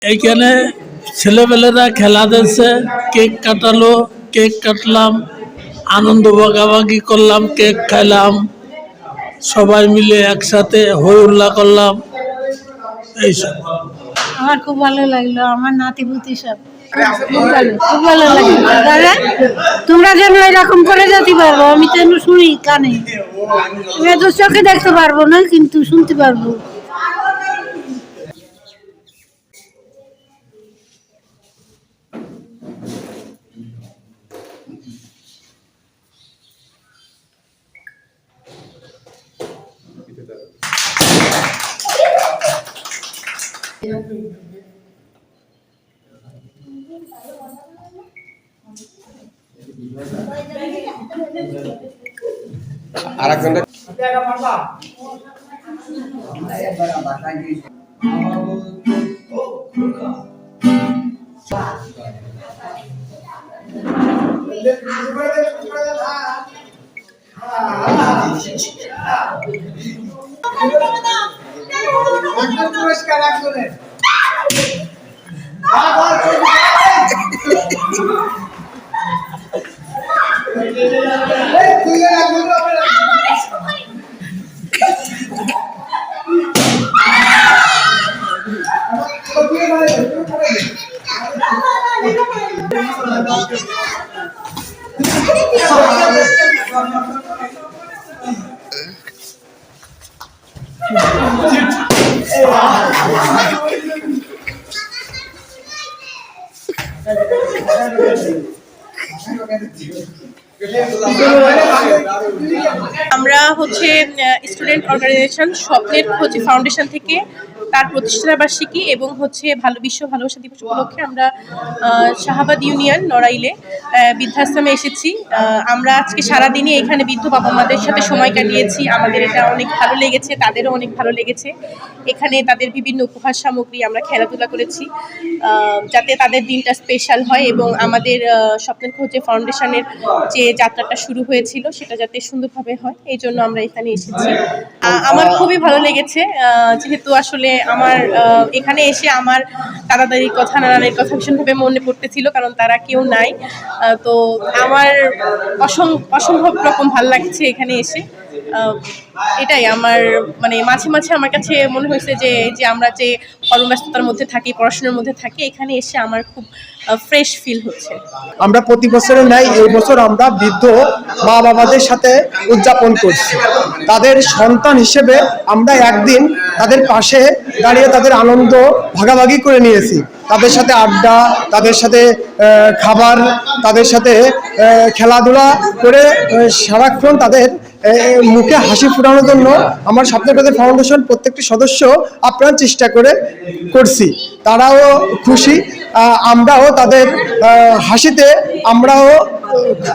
এইখানে ছেলেবেলেরা খেলা দেখছে, কেক কাটালো, কেক কাটলাম, আনন্দ ভাগাভাগি করলাম, কেক খাইলাম, সবাই মিলে একসাথে হই হুল্লা করলাম, এইসব। আমার খুব ভালো লাগলো, আমার নাতিপুতি সব খুব ভালো লাগলো। দাদা তোমরা যেন এরকম করে যেতে পারবো, আমি তো শুনি কানে, আমি তো চোখে দেখতে পারবো না কিন্তু শুনতে পারবো। আমরা হচ্ছে স্টুডেন্ট অর্গানাইজেশন স্বপ্নের খোঁজ ফাউন্ডেশন থেকে তার প্রতিষ্ঠাতা বার্ষিকী এবং হচ্ছে বিশ্ব ভালোবাসা দিবস উপলক্ষে আমরা শাহাবাদ ইউনিয়ন নড়াইলে বৃদ্ধাশ্রমে এসেছি। আমরা আজকে সারাদিনই এখানে বৃদ্ধ বাবা মাদের সাথে সময় কাটিয়েছি। আমাদের এটা অনেক ভালো লেগেছে, তাদেরও অনেক ভালো লেগেছে। এখানে তাদের বিভিন্ন উপহার সামগ্রী আমরা খেলাধুলা করেছি যাতে তাদের দিনটা স্পেশাল হয় এবং আমাদের স্বপ্নের খোঁজে ফাউন্ডেশনের যে যাত্রাটা শুরু হয়েছিল সেটা যাতে সুন্দরভাবে হয়, এই জন্য আমরা এখানে এসেছি। আমার খুবই ভালো লেগেছে, যেহেতু আসলে আমার এখানে এসে আমার দাদা দাদির কথা, নানাদের কথা ভীষণভাবে মনে পড়তেছিল, কারণ তারা কেউ নাই। তো আমার অসম্ভব রকম ভালো লাগছে এখানে এসে। এটাই আমার মাঝে মাঝে আমার কাছে মনে হয়েছে যে আমরা যে কর্মব্যস্ততার মধ্যে থাকি, পড়াশোনার মধ্যে থাকি, এখানে এসে আমার খুব ফ্রেশ ফিল হচ্ছে। আমরা প্রতি বছরের ন্যায় এই বছর আমরা বৃদ্ধ মা বাবাদের সাথে উদযাপন করছি। তাদের সন্তান হিসেবে আমরা একদিন তাদের পাশে দাঁড়িয়ে তাদের আনন্দ ভাগাভাগি করে নিয়েছি। তাদের সাথে আড্ডা, তাদের সাথে খাবার, তাদের সাথে খেলাধুলা করে সারাক্ষণ তাদের মুখে হাসি ফোটানোর জন্য আমার স্বপ্নের খোঁজ ফাউন্ডেশন প্রত্যেকটি সদস্য আপ্রাণ চেষ্টা করছি। তারাও খুশি, আমরাও তাদের হাসিতে আমরাও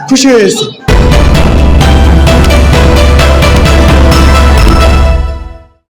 খুশি হয়েছি।